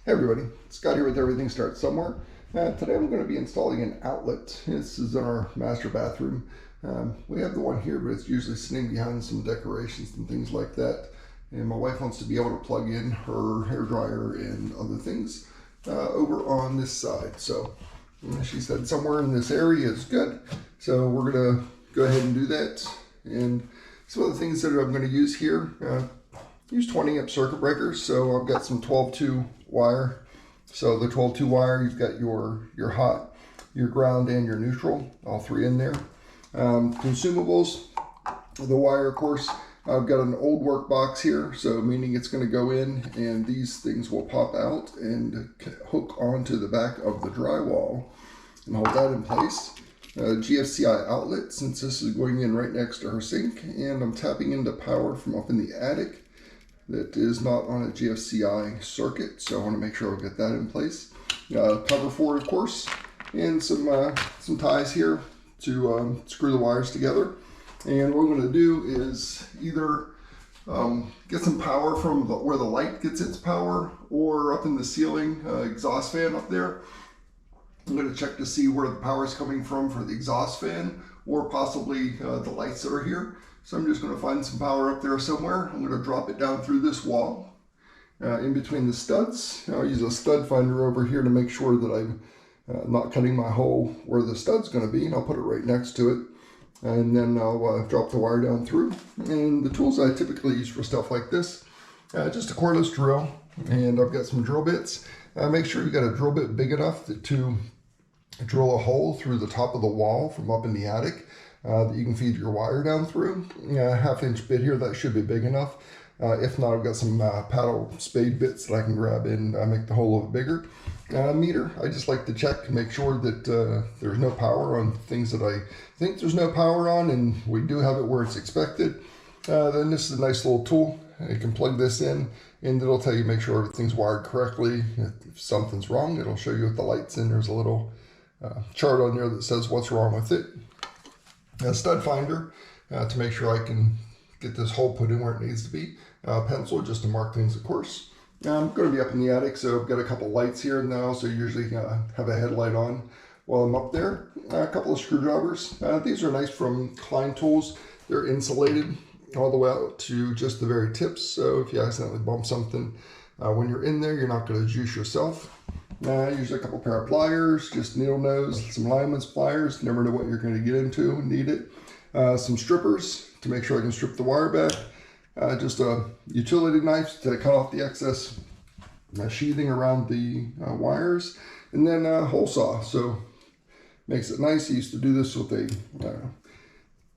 Hey everybody, Scott here with Everything Starts Somewhere. Today I'm going to be installing an outlet. This is in our master bathroom. We have the one here, but it's usually sitting behind some decorations and things like that. And my wife wants to be able to plug in her hairdryer and other things over on this side. So she said somewhere in this area is good. So we're going to go ahead and do that. And some of the things that I'm going to use here, use 20 amp circuit breakers. So I've got some 12-2 wire. So the 12-2 wire, you've got your hot, your ground, and your neutral, all three in there. Consumables, the wire, of course, I've got an old work box here, so meaning it's going to go in and these things will pop out and hook onto the back of the drywall and hold that in place. GFCI outlet, since this is going in right next to her sink, and I'm tapping into power from up in the attic. That is not on a GFCI circuit, so I want to make sure I'll get that in place. Cover for it, of course, and some ties here to screw the wires together. And what I'm going to do is either get some power from where the light gets its power, or up in the ceiling exhaust fan up there. I'm going to check to see where the power is coming from for the exhaust fan, or possibly the lights that are here. So I'm just going to find some power up there somewhere. I'm going to drop it down through this wall in between the studs. I'll use a stud finder over here to make sure that I'm not cutting my hole where the stud's going to be, and I'll put it right next to it. And then I'll drop the wire down through. And the tools I typically use for stuff like this, just a cordless drill, and I've got some drill bits. Make sure you've got a drill bit big enough to drill a hole through the top of the wall from up in the attic. That you can feed your wire down through. Half-inch bit here, that should be big enough. If not, I've got some paddle spade bits that I can grab and make the hole a little bigger. Meter, I just like to check and make sure that there's no power on things that I think there's no power on, and we do have it where it's expected. Then this is a nice little tool. You can plug this in, and it'll tell you make sure everything's wired correctly. If something's wrong, it'll show you with the lights in. There's a little chart on there that says what's wrong with it. A stud finder to make sure I can get this hole put in where it needs to be. Pencil just to mark things, of course. I'm going to be up in the attic, so I've got a couple lights here, and I also usually have a headlight on while I'm up there. A couple of screwdrivers. These are nice from Klein Tools. They're insulated all the way out to just the very tips, so if you accidentally bump something when you're in there, you're not going to juice yourself. Usually a couple pair of pliers, just needle nose, some lineman's pliers. Never know what you're going to get into and need it. Some strippers to make sure I can strip the wire back. Just a utility knife to cut off the excess sheathing around the wires. And then a hole saw, so makes it nice. I used to do this with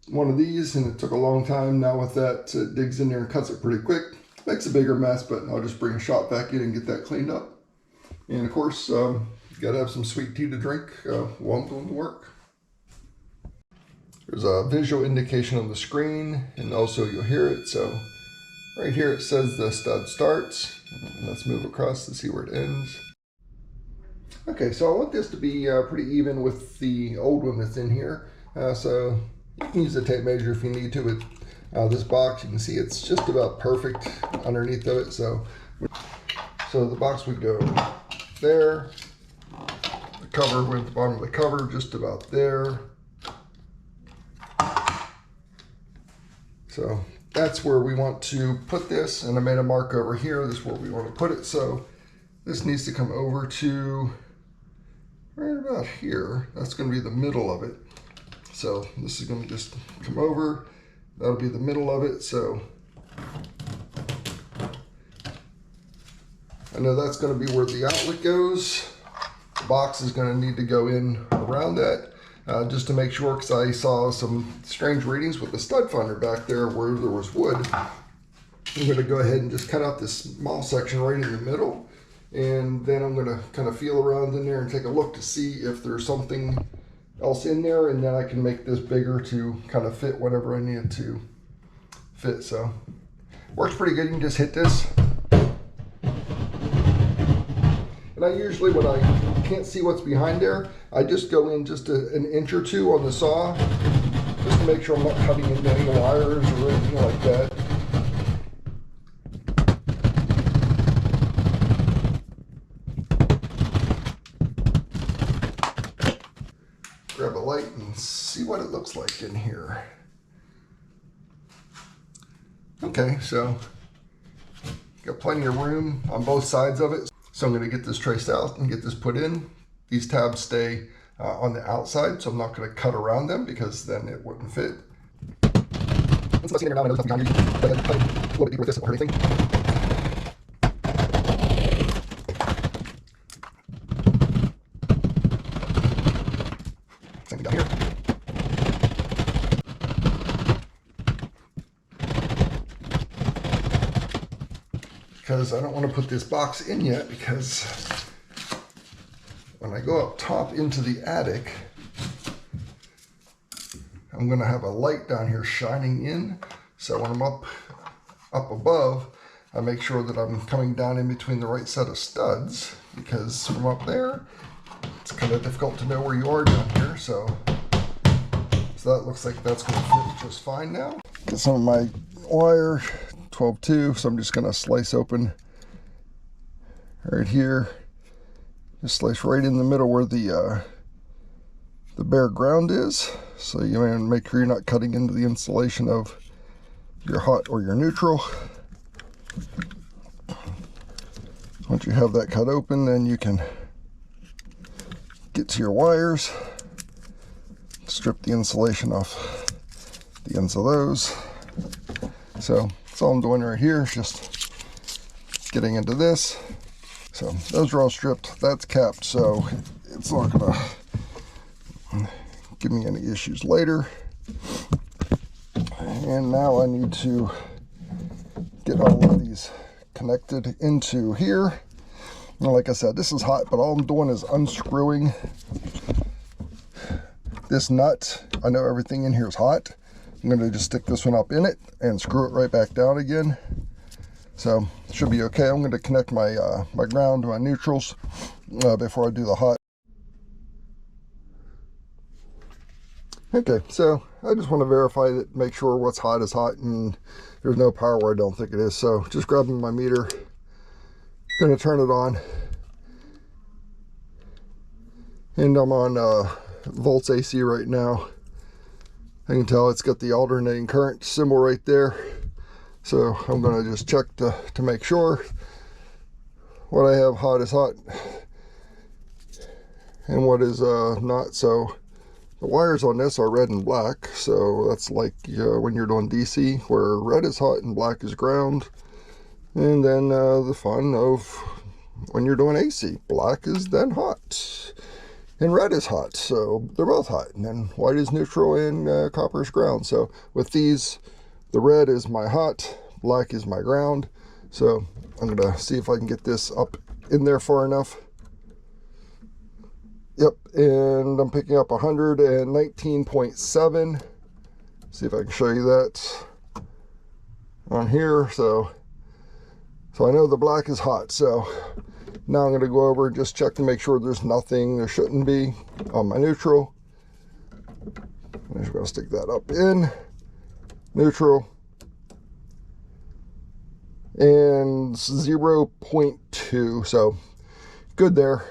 one of these, and it took a long time. Now with that, it digs in there and cuts it pretty quick. Makes a bigger mess, but I'll just bring a shop vac in and get that cleaned up. And of course, you gotta have some sweet tea to drink while I'm going to work. There's a visual indication on the screen, and also you'll hear it. So right here it says the stud starts. Let's move across to see where it ends. Okay, so I want this to be pretty even with the old one that's in here. So you can use a tape measure if you need to. With this box, you can see it's just about perfect underneath of it. So the box would go there, the cover went at the bottom of the cover, just about there. So that's where we want to put this, and I made a mark over here. This is where we want to put it. So this needs to come over to right about here. That's going to be the middle of it. So this is going to just come over. That'll be the middle of it. So I know that's going to be where the outlet goes. The box is going to need to go in around that just to make sure, because I saw some strange readings with the stud finder back there where there was wood. I'm going to go ahead and just cut out this small section right in the middle, and then I'm going to kind of feel around in there and take a look to see if there's something else in there, and then I can make this bigger to kind of fit whatever I need it to fit. So works pretty good. You can just hit this. And I usually, when I can't see what's behind there, I just go in just an inch or two on the saw, just to make sure I'm not cutting into any wires or anything like that. see what it looks like in here. Okay, so got plenty of room on both sides of it. So I'm going to get this traced out and get this put in. These tabs stay on the outside, so I'm not going to cut around them because then it wouldn't fit. Once it's in there now, I know there's nothing behind you. Go ahead and cut it a little bit deeper with this, it won't hurt anything. Same thing down here. Because I don't want to put this box in yet, because when I go up top into the attic, I'm going to have a light down here shining in. So when I'm up above, I make sure that I'm coming down in between the right set of studs, because from up there, it's kind of difficult to know where you are down here. So that looks like that's going to fit just fine now. Get some of my wire, 12-2, so I'm just going to slice open right here. Just slice right in the middle where the bare ground is. So you want to make sure you're not cutting into the insulation of your hot or your neutral. Once you have that cut open, then you can get to your wires, strip the insulation off the ends of those. So that's all I'm doing right here, is just getting into this. So those are all stripped, that's capped, so it's not gonna give me any issues later. And now I need to get all of these connected into here. And like I said, this is hot, but all I'm doing is unscrewing this nut. I know everything in here is hot. I'm going to just stick this one up in it and screw it right back down again. So it should be okay. I'm going to connect my my ground to my neutrals before I do the hot. Okay, so I just want to verify that, make sure what's hot is hot, and there's no power where I don't think it is. So just grabbing my meter, going to turn it on, and I'm on volts AC right now. I can tell it's got the alternating current symbol right there. So I'm going to just check to make sure what I have hot is hot and what is not. So the wires on this are red and black. So that's like when you're doing DC, where red is hot and black is ground. And then the fun of when you're doing AC, black is then hot and red is hot, so they're both hot. And then white is neutral and copper is ground. So with these, the red is my hot, black is my ground. So I'm gonna see if I can get this up in there far enough. Yep, and I'm picking up 119.7. See if I can show you that on here. So I know the black is hot. So now I'm going to go over and just check to make sure there's nothing there shouldn't be on my neutral. I'm just going to stick that up in neutral, and 0.2, so good there.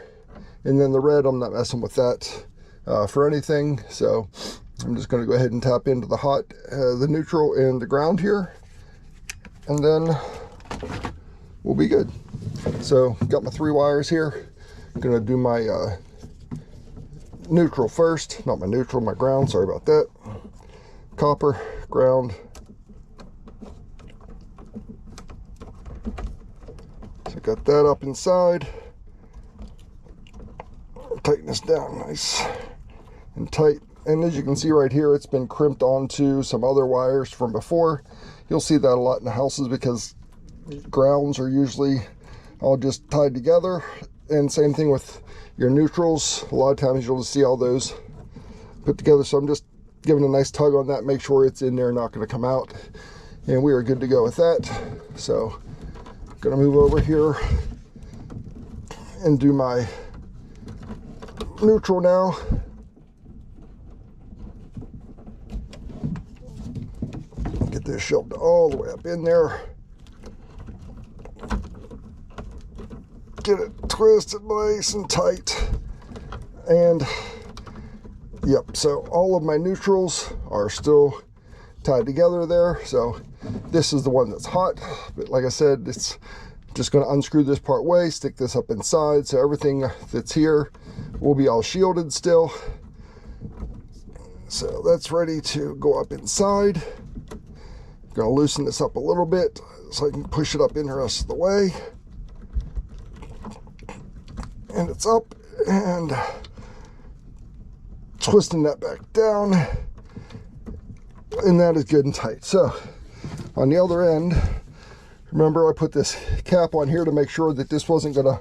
And then the red, I'm not messing with that for anything. So I'm just going to go ahead and tap into the hot, the neutral, and the ground here, and then we'll be good. So got my 3 wires here. I'm gonna do my neutral first, not my neutral, my ground, sorry about that. Copper, ground. So got that up inside. Tighten this down nice and tight. And as you can see right here, it's been crimped onto some other wires from before. You'll see that a lot in the houses because grounds are usually all just tied together. And same thing with your neutrals. A lot of times you'll see all those put together. So I'm just giving a nice tug on that, make sure it's in there, not going to come out. And we are good to go with that. So I'm going to move over here and do my neutral now. Get this shoved all the way up in there. Get it twisted nice and tight. And Yep, so all of my neutrals are still tied together there. So this is the one that's hot, but like I said, it's just going to unscrew this part way, stick this up inside, so everything that's here will be all shielded still. So that's ready to go up inside. Gonna loosen this up a little bit so I can push it up in the rest of the way. And it's up, and twisting that back down, and that is good and tight. So on the other end, remember I put this cap on here to make sure that this wasn't gonna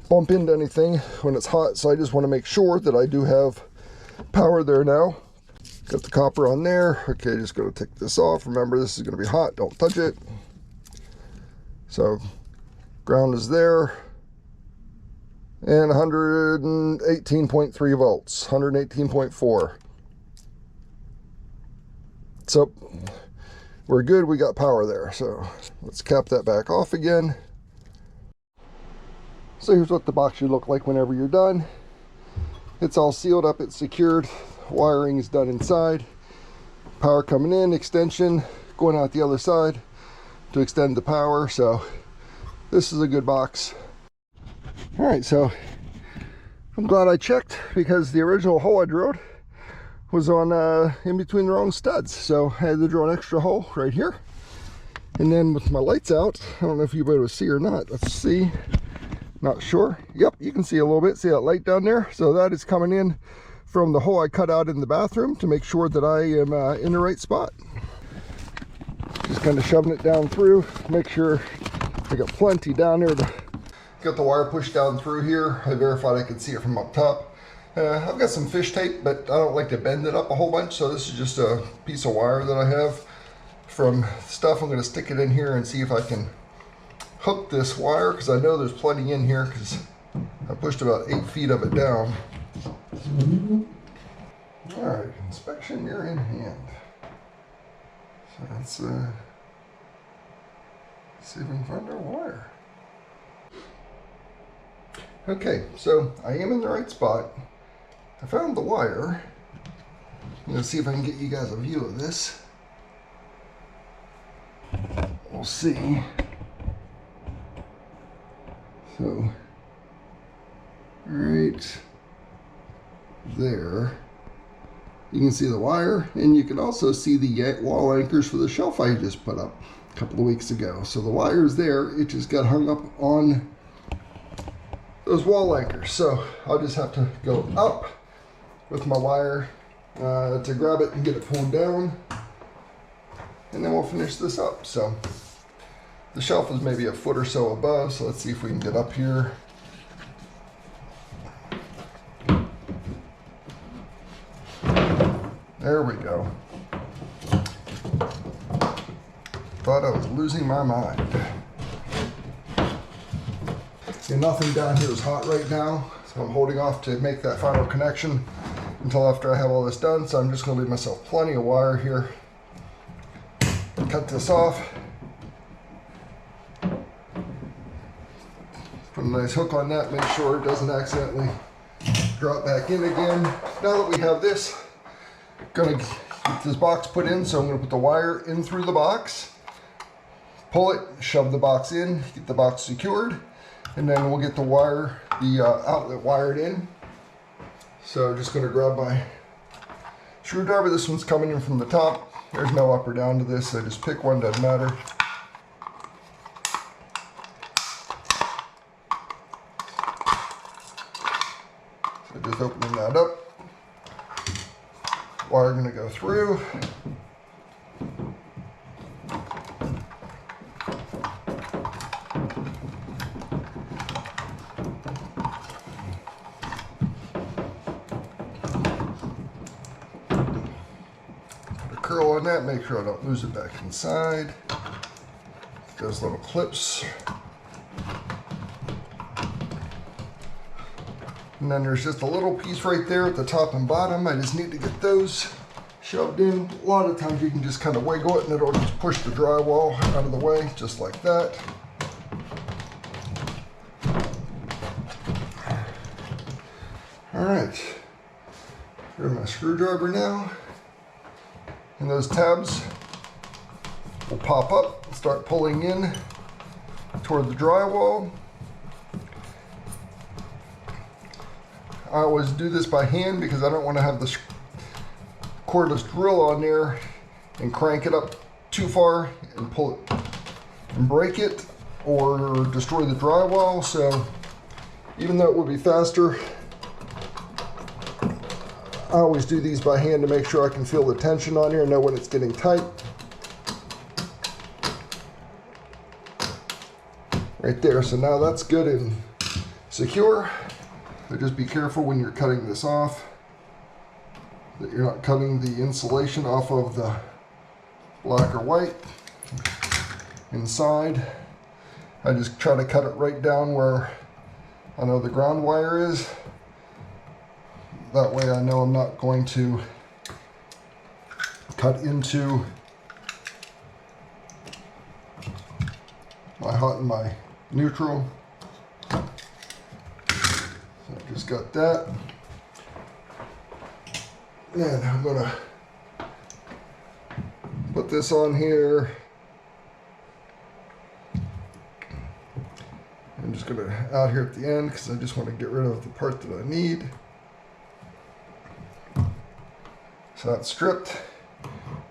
bump into anything when it's hot, so I just want to make sure that I do have power there now. Got the copper on there. Okay, just going to take this off. Remember, this is going to be hot. Don't touch it. So ground is there, and 118.3 volts, 118.4. So we're good. We got power there. So let's cap that back off again. So here's what the box should look like whenever you're done. It's all sealed up, it's secured, wiring is done inside, power coming in, extension going out the other side to extend the power. So this is a good box. All right, so I'm glad I checked, because the original hole I drilled was on in between the wrong studs, so I had to drill an extra hole right here. And then with my lights out, I don't know if you'll be able to see or not. Let's see. Not sure. Yep, you can see a little bit. See that light down there? So that is coming in from the hole I cut out in the bathroom to make sure that I am in the right spot. Just kind of shoving it down through, make sure I got plenty down there. Got the wire pushed down through here. I verified I could see it from up top. I've got some fish tape, but I don't like to bend it up a whole bunch, so this is just a piece of wire that I have from stuff. I'm going to stick it in here and see if I can hook this wire, because I know there's plenty in here, because I pushed about 8 feet of it down. All right, inspection mirror in hand. So let's see if we can find our wire. Okay, so I am in the right spot. I found the wire. I'm gonna see if I can get you guys a view of this. We'll see. So, right there, you can see the wire, and you can also see the wall anchors for the shelf I just put up a couple of weeks ago. So the wire is there, it just got hung up on those wall anchors. So I'll just have to go up with my wire to grab it and get it pulled down, and then we'll finish this up. So the shelf is maybe a foot or so above, so let's see if we can get up here. There we go. Thought I was losing my mind. And nothing down here is hot right now, so I'm holding off to make that final connection until after I have all this done. So I'm just going to leave myself plenty of wire here. Cut this off. Put a nice hook on that, make sure it doesn't accidentally drop back in again. Now that we have this, gonna get this box put in, so I'm gonna put the wire in through the box, pull it, shove the box in, get the box secured, and then we'll get the wire, the outlet wired in. So just gonna grab my screwdriver. This one's coming in from the top. There's no up or down to this, so just pick one, doesn't matter. So just opening that up. Wire gonna go through. Put a curl on that, make sure I don't lose it back inside. Those little clips. And then there's just a little piece right there at the top and bottom. I just need to get those shoved in. A lot of times you can just kind of wiggle it and it'll just push the drywall out of the way, just like that. All right. Here's my screwdriver now. And those tabs will pop up and start pulling in toward the drywall. I always do this by hand because I don't want to have the cordless drill on there and crank it up too far and pull it and break it or destroy the drywall. So even though it would be faster, I always do these by hand to make sure I can feel the tension on here and know when it's getting tight. Right there, so now that's good and secure. But just be careful when you're cutting this off that you're not cutting the insulation off of the black or white inside. I just try to cut it right down where I know the ground wire is. That way I know I'm not going to cut into my hot and my neutral. So I just got that. And I'm gonna put this on here. I'm just gonna out here at the end because I just want to get rid of the part that I need. So that's stripped.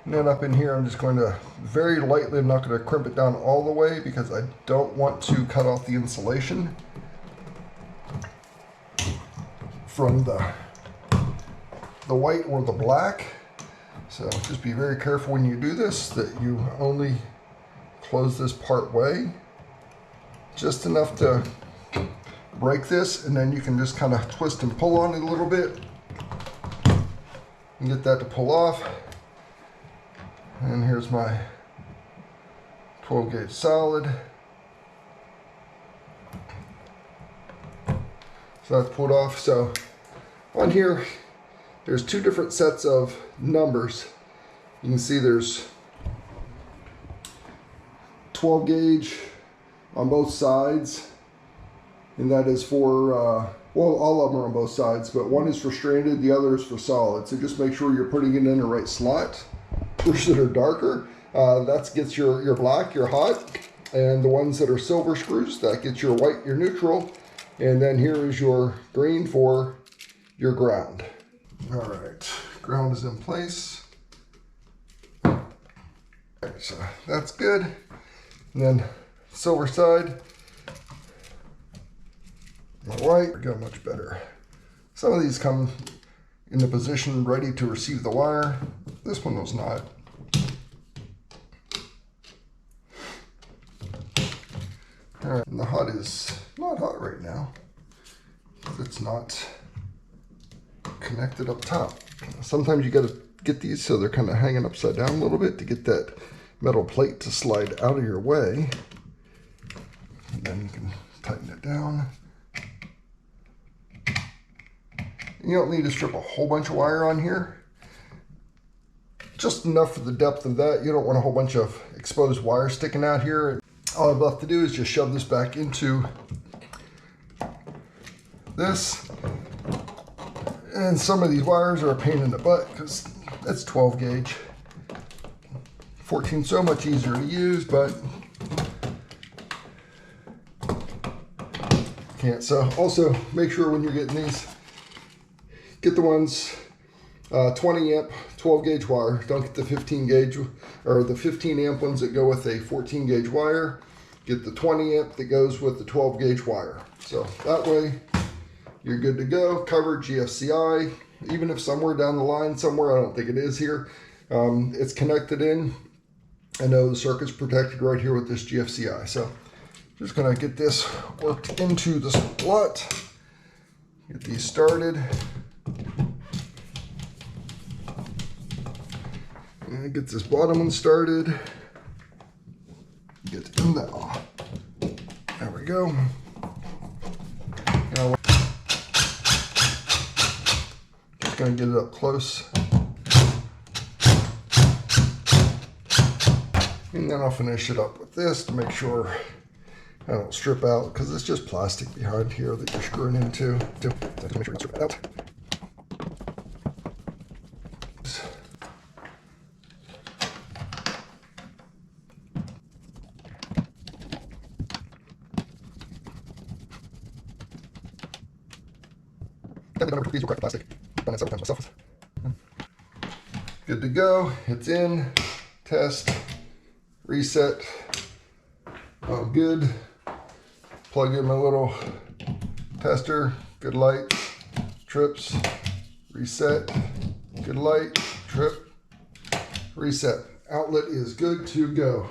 And then up in here, I'm just going to very lightly, I'm not going to crimp it down all the way because I don't want to cut off the insulation from the white or the black. So just be very careful when you do this that you only close this part way, just enough to break this, and then you can just kind of twist and pull on it a little bit and get that to pull off. And here's my 12 gauge solid. So that's pulled off. So on here, there's two different sets of numbers. You can see there's 12 gauge on both sides, and that is for, well, all of them are on both sides, but one is for stranded, the other is for solid. So just make sure you're putting it in the right slot. Which that are darker, that gets your black, your hot, and the ones that are silver screws, that gets your white, your neutral, and then here is your green for your ground. All right, ground is in place. All right, so that's good. And then silver side, my white, got much better. Some of these come in the position ready to receive the wire. This one was not. All right, and the hot is not hot right now. It's not connected up top. Sometimes you got to get these so they're kind of hanging upside down a little bit to get that metal plate to slide out of your way. And then you can tighten it down. You don't need to strip a whole bunch of wire on here. Just enough for the depth of that. You don't want a whole bunch of exposed wire sticking out here. All I've left to do is just shove this back into this. And some of these wires are a pain in the butt because that's 12 gauge. 14 so much easier to use, but can't. So also make sure when you're getting these, get the ones 20 amp 12 gauge wire. Don't get the 15 gauge or the 15 amp ones that go with a 14 gauge wire. Get the 20 amp that goes with the 12 gauge wire. So that way you're good to go. Covered, GFCI. Even if somewhere down the line, somewhere, I don't think it is here, it's connected in. I know the circuit's protected right here with this GFCI. So just gonna get this worked into the slot. Get these started. And get this bottom one started. Get in there. There we go. Now, just gonna get it up close. And then I'll finish it up with this to make sure I don't strip out, because it's just plastic behind here that you're screwing into. To make sure you strip it out. I've never put these real plastic. I've done it several times myself. Good to go. It's in. Test. Reset. All good. Plug in my little tester. Good light. Trips. Reset. Good light. Trip. Reset. Outlet is good to go.